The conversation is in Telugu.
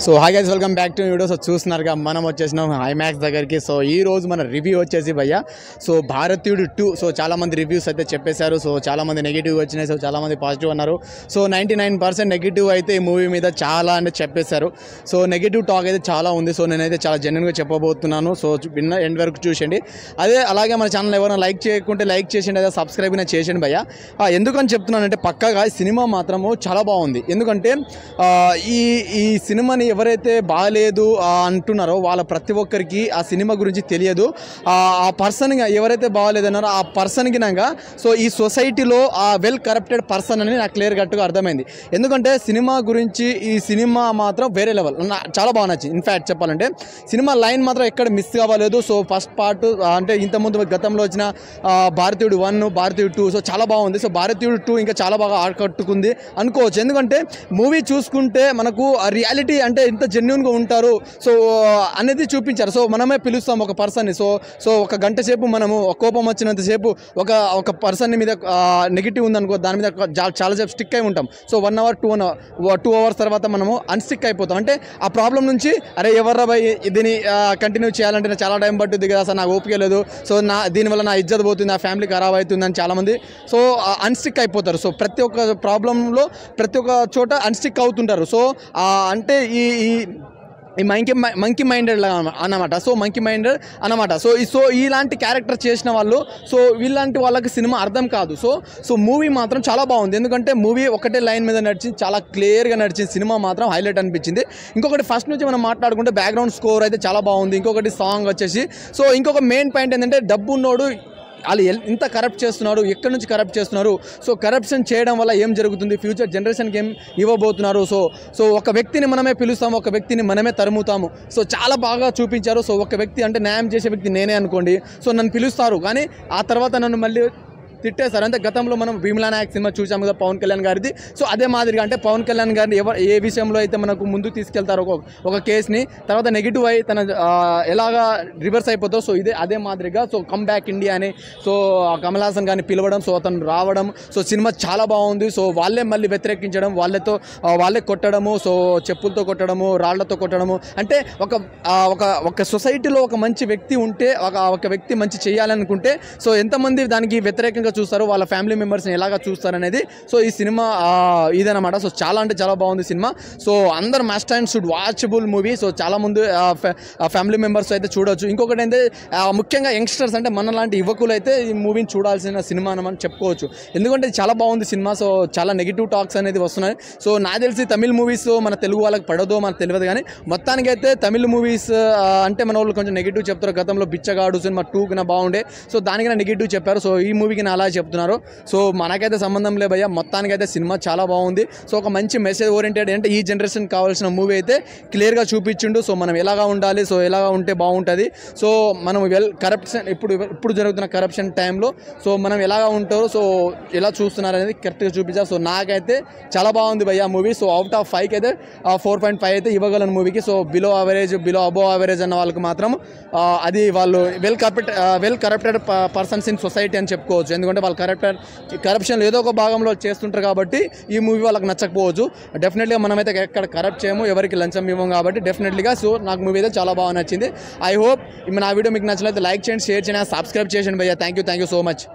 So hi guys, welcome back to video. So చూస్తున్నారుగా మనం వచ్చేసినాం ఐమాక్స్ దగ్గరికి. సో ఈ రోజు మన రివ్యూ వచ్చేసి భయ్య సో భారతీయుడు 2. సో చాలామంది రివ్యూస్ అయితే చెప్పేశారు. సో చాలామంది నెగిటివ్ వచ్చినాయి, సో చాలామంది పాజిటివ్ అన్నారు. సో 99% నెగిటివ్ అయితే ఈ మూవీ మీద చాలా అంటే చెప్పేశారు. సో నెగిటివ్ టాక్ అయితే చాలా ఉంది. సో నేనైతే చాలా జెన్యున్గా చెప్పబోతున్నాను. సో విన్న ఎండ్ వరకు చూసేయండి. అలాగే మన ఛానల్ ఎవరైనా లైక్ చేయకుంటే లైక్ చేసేయండి, అదే సబ్స్క్రైబ్ అయినా చేసేయండి భయ్య. ఎందుకని చెప్తున్నానంటే పక్కాగా సినిమా మాత్రము చాలా బాగుంది. ఎందుకంటే ఈ సినిమాని ఎవరైతే బాగాలేదు అంటున్నారో వాళ్ళ ప్రతి ఒక్కరికి ఆ సినిమా గురించి తెలియదు. ఆ పర్సన్ ఎవరైతే బాగాలేదన్నారో ఆ పర్సన్కి నాగా సో ఈ సొసైటీలో ఆ వెల్ కరప్టెడ్ పర్సన్ అని నాకు క్లియర్ కట్గా అర్థమైంది. ఎందుకంటే సినిమా గురించి ఈ సినిమా మాత్రం వేరే లెవెల్, చాలా బాగా నచ్చింది. ఇన్ఫ్యాక్ట్ చెప్పాలంటే సినిమా లైన్ మాత్రం ఎక్కడ మిస్ కావలేదు. సో ఫస్ట్ పార్ట్ అంటే ఇంతకుముందు గతంలో వచ్చిన భారతీయుడు 1, భారతీయుడు 2 సో చాలా బాగుంది. సో భారతీయుడు 2 ఇంకా చాలా బాగా ఆకట్టుకుంది అనుకోవచ్చు. ఎందుకంటే మూవీ చూసుకుంటే మనకు రియాలిటీ అంటే ఇంత జెన్యున్గా ఉంటారు సో అనేది చూపించారు. సో మనమే పిలుస్తాం ఒక పర్సన్ని. సో ఒక గంట సేపు మనము కోపం వచ్చినంతసేపు ఒక పర్సన్ మీద నెగిటివ్ ఉందనుకో దాని మీద చాలాసేపు స్టిక్ అయి ఉంటాం. సో 1 అవర్ 2 అవర్స్ తర్వాత మనము అన్స్టిక్ అయిపోతాం. అంటే ఆ ప్రాబ్లం నుంచి అరే ఎవర్రా భయ్ దీన్ని కంటిన్యూ చేయాలంటే నాకు చాలా టైం పట్టుద్ది కదా సార్, నాకు ఓపిక లేదు, సో దీనివల్ల నా ఇజ్జత్ పోతుంది, నా ఫ్యామిలీ ఖరాబ్ అవుతుంది అని చాలామంది సో అన్స్టిక్ అయిపోతారు. సో ప్రతి ఒక్క ప్రాబ్లంలో ప్రతి ఒక్క చోట అన్స్టిక్ అవుతుంటారు. సో అంటే ఈ మంకీ మైండెడ్ అన్నమాట. సో మంకీ మైండెడ్ అన్నమాట. సో ఇలాంటి క్యారెక్టర్ చేసిన వాళ్ళు సో వీళ్ళంటి వాళ్ళకి సినిమా అర్థం కాదు. సో మూవీ మాత్రం చాలా బాగుంది. ఎందుకంటే మూవీ ఒకటే లైన్ మీద నడిచింది, చాలా క్లియర్గా నడిచింది. సినిమా మాత్రం హైలైట్ అనిపించింది. ఇంకొకటి ఫస్ట్ నుంచి మనం మాట్లాడుకుంటే బ్యాక్గ్రౌండ్ స్కోర్ అయితే చాలా బాగుంది. ఇంకొకటి సాంగ్ వచ్చేసి సో ఇంకొక మెయిన్ పాయింట్ ఏంటంటే డబ్బు ఉన్నోడు వాళ్ళు ఇంత కరప్ట్ చేస్తున్నారు, ఎక్కడి నుంచి కరప్ట్ చేస్తున్నారు, సో కరప్షన్ చేయడం వల్ల ఏం జరుగుతుంది, ఫ్యూచర్ జనరేషన్కి ఏం ఇవ్వబోతున్నారు, సో ఒక వ్యక్తిని మనమే పిలుస్తాము, ఒక వ్యక్తిని మనమే తరుముతాము. సో చాలా బాగా చూపించారు. సో ఒక వ్యక్తి అంటే న్యాయం చేసే వ్యక్తి నేనే అనుకోండి, సో నన్ను పిలుస్తారు కానీ ఆ తర్వాత నన్ను మళ్ళీ తిట్టేస్తారు. అంటే గతంలో మనం భీమ్లా నాయక్ సినిమా చూసాము కదా పవన్ కళ్యాణ్ గారిది. సో అదే మాదిరిగా అంటే పవన్ కళ్యాణ్ గారిని ఏ విషయంలో అయితే మనకు ముందు తీసుకెళ్తారో ఒక కేసుని తర్వాత నెగిటివ్ అయి తన ఎలాగా రివర్స్ అయిపోతావు, సో అదే మాదిరిగా సో కమ్ బ్యాక్ ఇండియా అని సో కమల్ హాసన్ గారిని పిలవడం, సో అతను రావడం, సో సినిమా చాలా బాగుంది. సో వాళ్ళే మళ్ళీ వ్యతిరేకించడం, వాళ్ళే కొట్టడము, సో చెప్పులతో కొట్టడము, రాళ్లతో కొట్టడము. అంటే ఒక సొసైటీలో ఒక మంచి వ్యక్తి ఉంటే ఒక వ్యక్తి మంచి చేయాలనుకుంటే సో ఎంతమంది దానికి వ్యతిరేకంగా చూస్తారు, వాళ్ళ ఫ్యామిలీ మెంబర్స్ని ఎలాగా చూస్తారు అనేది సో ఈ సినిమా ఇదనమాట. సో చాలా అంటే చాలా బాగుంది సినిమా. సో అందరు must and should watchable movie. So చాలా ముందు ఫ్యామిలీ మెంబర్స్ అయితే చూడవచ్చు. ఇంకొకటి అయితే ముఖ్యంగా యంగ్స్టర్స్ అంటే మన లాంటి యువకులు అయితే ఈ మూవీని చూడాల్సిన సినిమా అని చెప్పుకోవచ్చు. ఎందుకంటే చాలా బాగుంది సినిమా. సో చాలా నెగిటివ్ టాక్స్ అనేది వస్తున్నాయి. సో నాకు తెలిసి తమిళ్ మూవీస్ మన తెలుగు వాళ్ళకి పడదో మనకు తెలియదు కానీ మొత్తానికైతే తమిళ్ మూవీస్ అంటే మన వాళ్ళు కొంచెం నెగిటివ్ చెప్తారు. గతంలో బిచ్చగాడు సినిమా 2 కన్నా బాగుండే, సో దానికన్నా నెగిటివ్ చెప్పారు. సో ఈ మూవీకి అలా చెప్తున్నారు. సో మనకైతే సంబంధం లే భయ్య, మొత్తానికైతే సినిమా చాలా బాగుంది. సో ఒక మంచి మెసేజ్ ఓరియంటెడ్ అంటే ఈ జనరేషన్ కావాల్సిన మూవీ అయితే క్లియర్గా చూపించిండు. సో మనం ఎలాగా ఉండాలి, సో ఎలాగా ఉంటే బాగుంటుంది, సో మనం కరప్షన్ ఇప్పుడు జరుగుతున్న కరప్షన్ టైంలో సో మనం ఎలాగా ఉంటారో సో ఎలా చూస్తున్నారు అనేది కరెక్ట్గా చూపించారు. సో నాకైతే చాలా బాగుంది భయ్య మూవీ. సో అవుట్ ఆఫ్ 5కి అయితే 4.5 అయితే ఇవ్వగలను మూవీకి. సో బిలో అబోవ్ యావరేజ్ అన్న వాళ్ళకి మాత్రం అది వాళ్ళు well corrupted persons in society అని చెప్పుకోవచ్చు. ఎందుకంటే వాళ్ళు కరప్షన్ ఏదో ఒక భాగంలో చేస్తుంటారు కాబట్టి ఈ మూవీ వాళ్ళకి నచ్చకపోవచ్చు. డెఫినెట్గా మనమైతే ఎక్కడ కరప్ట్ చేయము, ఎవరికి లంచం ఇవ్వము కాబట్టి డెఫినెట్లీగా సో నాకు మూవీ అయితే చాలా బాగా నచ్చింది. ఐ హోప్ నా వీడియో మీకు నచ్చినట్లయితే లైక్ చేయండి, షేర్ చేయండి, సబ్స్క్రైబ్ చేయండి భయ్య. Thank you so much.